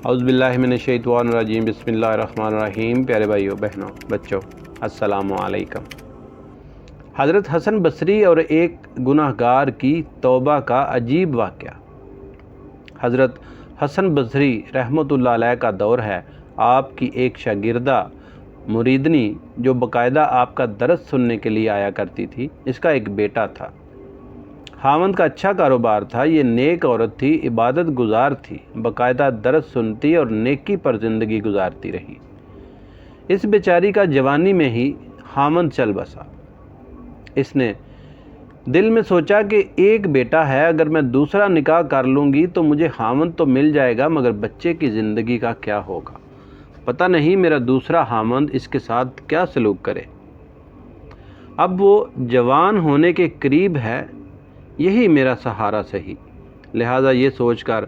औज़ुबिल्लाहि मिनश्शैतानिर्रजीम बिस्मिल्लाहिर्रहमानिर्रहीम। प्यारे भाइयों बहनों बच्चों, अस्सलामु अलैकुम। हज़रत हसन बसरी और एक गुनहगार की तौबा का अजीब वाक़या। हज़रत हसन बसरी रहमतुल्लाह अलैह का दौर है। आपकी एक शागिर्दा मुरीदनी जो बाकायदा आपका दर्स सुनने के लिए आया करती थी, इसका एक बेटा था। खावंद का अच्छा कारोबार था। ये नेक औरत थी, इबादत गुजार थी, बाकायदा दर्स सुनती और नेकी पर ज़िंदगी गुजारती रही। इस बेचारी का जवानी में ही खावंद चल बसा। इसने दिल में सोचा कि एक बेटा है, अगर मैं दूसरा निकाह कर लूँगी तो मुझे खावंद तो मिल जाएगा, मगर बच्चे की ज़िंदगी का क्या होगा। पता नहीं मेरा दूसरा खावंद इसके साथ क्या सलूक करे। अब वो जवान होने के करीब है, यही मेरा सहारा सही। लिहाजा ये सोचकर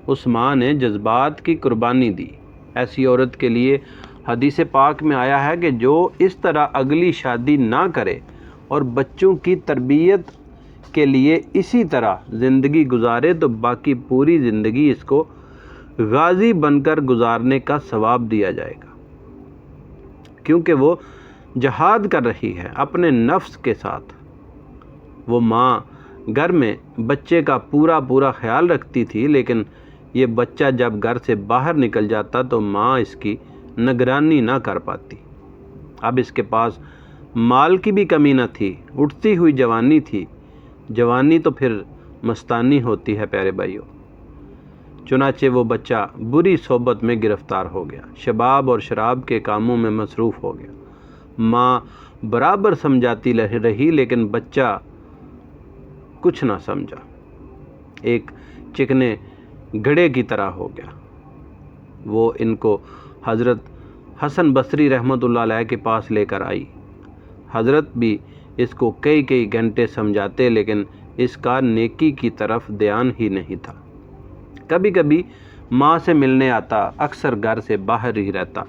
उस माँ ने जज्बात की कुर्बानी दी। ऐसी औरत के लिए हदीस पाक में आया है कि जो इस तरह अगली शादी ना करे और बच्चों की तरबियत के लिए इसी तरह ज़िंदगी गुजारे तो बाकी पूरी ज़िंदगी इसको गाजी बनकर गुजारने का सवाब दिया जाएगा, क्योंकि वो जहाद कर रही है अपने नफ्स के साथ। वो माँ घर में बच्चे का पूरा ख्याल रखती थी, लेकिन ये बच्चा जब घर से बाहर निकल जाता तो माँ इसकी निगरानी ना कर पाती। अब इसके पास माल की भी कमी न थी, उठती हुई जवानी थी। जवानी तो फिर मस्तानी होती है प्यारे भाइयों। चुनाचे वो बच्चा बुरी सोबत में गिरफ्तार हो गया, शबाब और शराब के कामों में मसरूफ़ हो गया। माँ बराबर समझाती रही, लेकिन बच्चा कुछ ना समझा, एक चिकने घड़े की तरह हो गया। वो इनको हज़रत हसन बसरी रहमतुल्लाह अलैह के पास लेकर आई। हज़रत भी इसको कई घंटे समझाते, लेकिन इसका नेकी की तरफ ध्यान ही नहीं था। कभी कभी माँ से मिलने आता, अक्सर घर से बाहर ही रहता।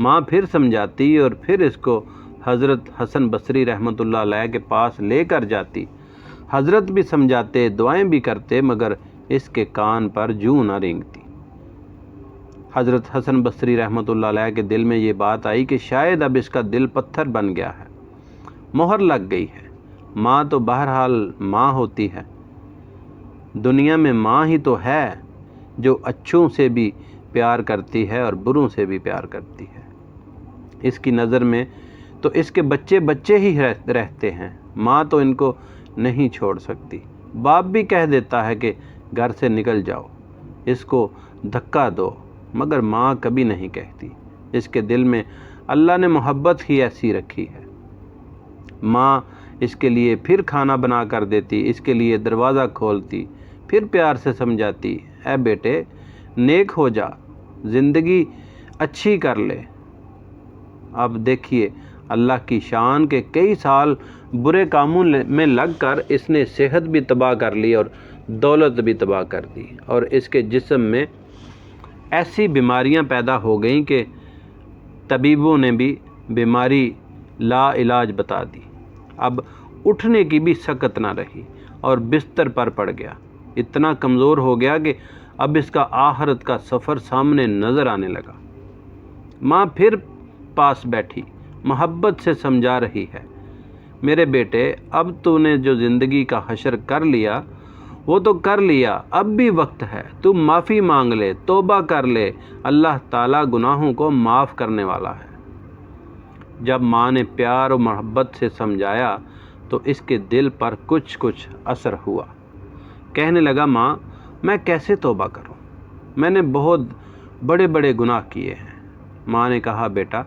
माँ फिर समझाती और फिर इसको हज़रत हसन बसरी रहमतुल्लाह अलैह के पास लेकर जाती। हज़रत भी समझाते, दुआएं भी करते, मगर इसके कान पर जूं न रेंगती। हज़रत हसन बसरी रहमतुल्लाह अलैह के दिल में ये बात आई कि शायद अब इसका दिल पत्थर बन गया है, मोहर लग गई है। माँ तो बहरहाल माँ होती है। दुनिया में माँ ही तो है जो अच्छों से भी प्यार करती है और बुरों से भी प्यार करती है। इसकी नज़र में तो इसके बच्चे ही रहते हैं। माँ तो इनको नहीं छोड़ सकती। बाप भी कह देता है कि घर से निकल जाओ, इसको धक्का दो, मगर माँ कभी नहीं कहती। इसके दिल में अल्लाह ने मोहब्बत ही ऐसी रखी है। माँ इसके लिए फिर खाना बना कर देती, इसके लिए दरवाज़ा खोलती, फिर प्यार से समझाती, ऐ बेटे नेक हो जा, ज़िंदगी अच्छी कर ले। अब देखिए अल्लाह की शान के कई साल बुरे कामों में लगकर इसने सेहत भी तबाह कर ली और दौलत भी तबाह कर दी, और इसके जिस्म में ऐसी बीमारियां पैदा हो गईं कि तबीबों ने भी बीमारी ला इलाज बता दी। अब उठने की भी सकत ना रही और बिस्तर पर पड़ गया। इतना कमज़ोर हो गया कि अब इसका आखिरत का सफ़र सामने नज़र आने लगा। माँ फिर पास बैठी, मोहब्बत से समझा रही है, मेरे बेटे अब तूने जो ज़िंदगी का हशर कर लिया वो तो कर लिया, अब भी वक्त है, तू माफ़ी मांग ले, तौबा कर ले, अल्लाह ताला गुनाहों को माफ़ करने वाला है। जब माँ ने प्यार और मोहब्बत से समझाया तो इसके दिल पर कुछ असर हुआ। कहने लगा, माँ मैं कैसे तौबा करूँ, मैंने बहुत बड़े गुनाह किए हैं। माँ ने कहा, बेटा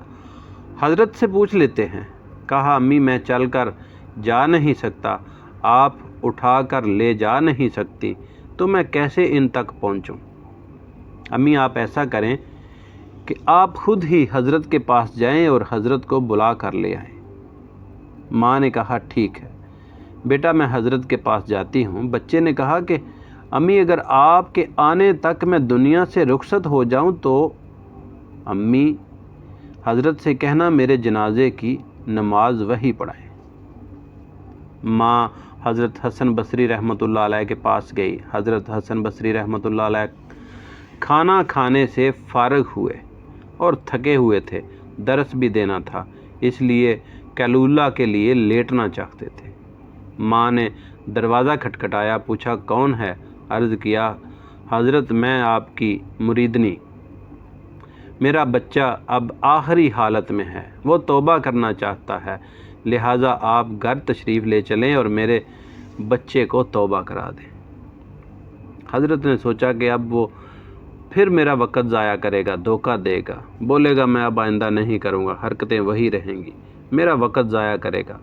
हज़रत से पूछ लेते हैं। कहा, अम्मी मैं चलकर जा नहीं सकता, आप उठा कर ले जा नहीं सकती, तो मैं कैसे इन तक पहुंचूं। अम्मी आप ऐसा करें कि आप खुद ही हज़रत के पास जाएं और हज़रत को बुला कर ले आएं। माँ ने कहा, ठीक है बेटा मैं हज़रत के पास जाती हूँ। बच्चे ने कहा कि अम्मी अगर आपके आने तक मैं दुनिया से रुखसत हो जाऊँ तो अम्मी हज़रत से कहना मेरे जनाजे की नमाज वही पढ़ाएं। माँ हज़रत हसन बसरी रहमतुल्लाह अलैह के पास गई। हज़रत हसन बसरी रहमतुल्लाह अलैह کھانا کھانے سے فارغ ہوئے اور تھکے ہوئے تھے، درس بھی دینا تھا، اس لیے کیلولہ کے لیے لیٹنا چاہتے تھے۔ ماں نے دروازہ کھٹکھٹایا، پوچھا کون ہے؟ عرض کیا حضرت میں آپ کی مریدنی، میرا بچہ اب آخری حالت میں ہے، وہ توبہ کرنا چاہتا ہے، لہٰذا آپ گھر تشریف لے چلیں اور میرے بچے کو توبہ کرا دیں۔ حضرت نے سوچا کہ اب وہ پھر میرا وقت ضائع کرے گا، دھوکہ دے گا، بولے گا میں اب آئندہ نہیں کروں گا، حرکتیں وہی رہیں گی، میرا وقت ضائع کرے گا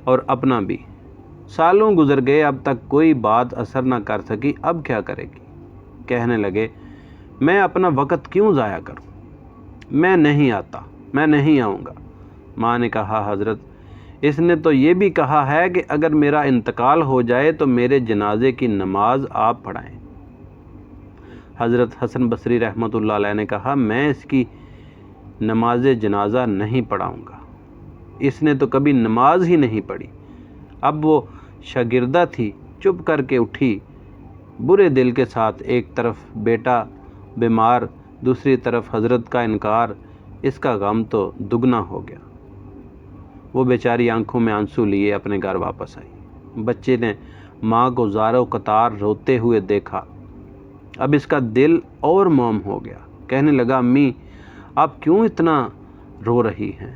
اور اپنا بھی۔ سالوں گزر گئے، اب تک کوئی بات اثر نہ کر سکی، اب کیا کرے گی؟ کہنے لگے میں اپنا وقت کیوں ضائع کروں، میں نہیں آتا، میں نہیں آؤں گا۔ ماں نے کہا حضرت اس نے تو یہ بھی کہا ہے کہ اگر میرا انتقال ہو جائے تو میرے جنازے کی نماز آپ پڑھائیں۔ حضرت حسن بصری رحمۃ اللہ علیہ نے کہا میں اس کی نماز جنازہ نہیں پڑھاؤں گا، اس نے تو کبھی نماز ہی نہیں پڑھی۔ اب وہ شاگردہ تھی، چپ کر کے اٹھی برے دل کے ساتھ، ایک طرف بیٹا بیمار، دوسری طرف حضرت کا انکار، اس کا غم تو دگنا ہو گیا۔ وہ بیچاری آنکھوں میں آنسو لیے اپنے گھر واپس آئی۔ بچے نے ماں کو زار و قطار روتے ہوئے دیکھا، اب اس کا دل اور موم ہو گیا۔ کہنے لگا امی آپ کیوں اتنا رو رہی ہیں؟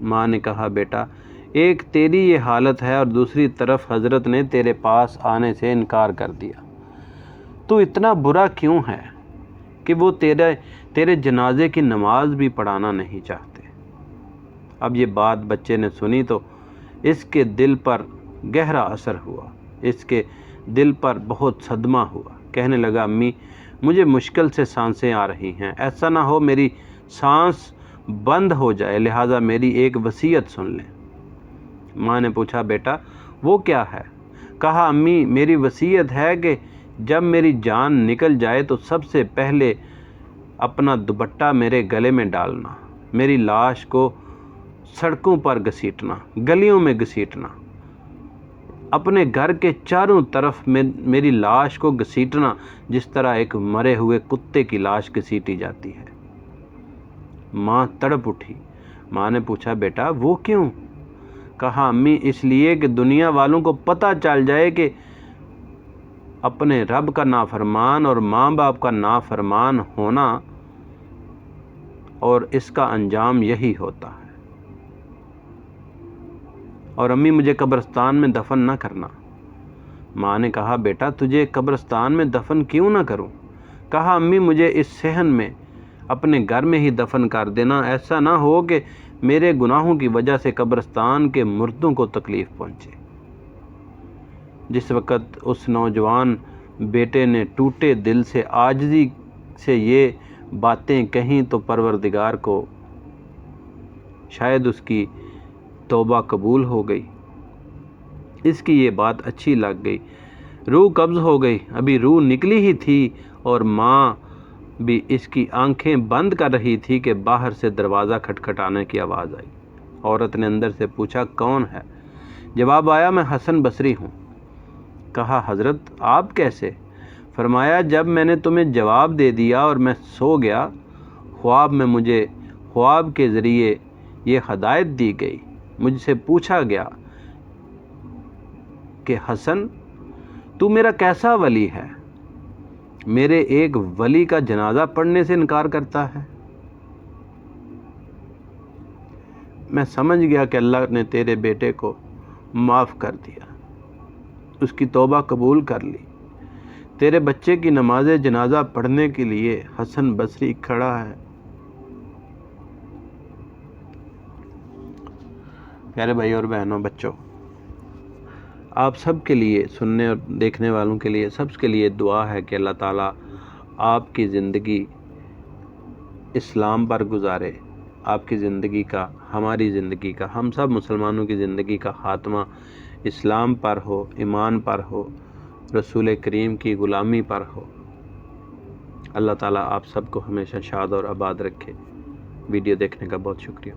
ماں نے کہا بیٹا ایک تیری یہ حالت ہے اور دوسری طرف حضرت نے تیرے پاس آنے سے انکار کر دیا، تو اتنا برا کیوں ہے کہ وہ تیرے جنازے کی نماز بھی پڑھانا نہیں چاہتے۔ اب یہ بات بچے نے سنی تو اس کے دل پر گہرا اثر ہوا، اس کے دل پر بہت صدمہ ہوا۔ کہنے لگا امی مجھے مشکل سے سانسیں آ رہی ہیں، ایسا نہ ہو میری سانس بند ہو جائے، لہٰذا میری ایک وصیت سن لیں۔ ماں نے پوچھا بیٹا وہ کیا ہے؟ کہا امی میری وصیت ہے کہ جب میری جان نکل جائے تو سب سے پہلے اپنا دوپٹہ میرے گلے میں ڈالنا، میری لاش کو سڑکوں پر گھسیٹنا، گلیوں میں گھسیٹنا، اپنے گھر کے چاروں طرف میری لاش کو گھسیٹنا جس طرح ایک مرے ہوئے کتے کی لاش گھسیٹی جاتی ہے۔ ماں تڑپ اٹھی۔ ماں نے پوچھا بیٹا وہ کیوں؟ کہا امی اس لیے کہ دنیا والوں کو پتہ چل جائے کہ اپنے رب کا نافرمان اور ماں باپ کا نافرمان ہونا، اور اس کا انجام یہی ہوتا ہے۔ اور امی مجھے قبرستان میں دفن نہ کرنا۔ ماں نے کہا بیٹا تجھے قبرستان میں دفن کیوں نہ کروں؟ کہا امی مجھے اس صحن میں اپنے گھر میں ہی دفن کر دینا، ایسا نہ ہو کہ میرے گناہوں کی وجہ سے قبرستان کے مردوں کو تکلیف پہنچے۔ جس وقت اس نوجوان بیٹے نے ٹوٹے دل سے عاجزی سے یہ باتیں کہیں تو پروردگار کو شاید اس کی توبہ قبول ہو گئی، اس کی یہ بات اچھی لگ گئی، روح قبض ہو گئی، ابھی روح نکلی ہی تھی اور ماں بھی اس کی آنکھیں بند کر رہی تھی کہ باہر سے دروازہ کھٹکھٹانے کی آواز آئی۔ عورت نے اندر سے پوچھا کون ہے؟ جواب آیا میں حسن بصری ہوں۔ کہا حضرت آپ کیسے؟ فرمایا جب میں نے تمہیں جواب دے دیا اور میں سو گیا، خواب میں مجھے خواب کے ذریعے یہ ہدایت دی گئی، مجھ سے پوچھا گیا کہ حسن تو میرا کیسا ولی ہے؟ میرے ایک ولی کا جنازہ پڑھنے سے انکار کرتا ہے۔ میں سمجھ گیا کہ اللہ نے تیرے بیٹے کو معاف کر دیا، اس کی توبہ قبول کر لی، تیرے بچے کی نماز جنازہ پڑھنے کے لیے حسن بصری کھڑا ہے۔ پیارے بھائی اور بہنوں، بچوں، آپ سب کے لیے، سننے اور دیکھنے والوں کے لیے، سب کے لیے دعا ہے کہ اللہ تعالیٰ آپ کی زندگی اسلام پر گزارے، آپ کی زندگی کا، ہماری زندگی کا، ہم سب مسلمانوں کی زندگی کا خاتمہ اسلام پر ہو، ایمان پر ہو، رسول کریم کی غلامی پر ہو۔ اللہ تعالیٰ آپ سب کو ہمیشہ شاد اور آباد رکھے۔ ویڈیو دیکھنے کا بہت شکریہ۔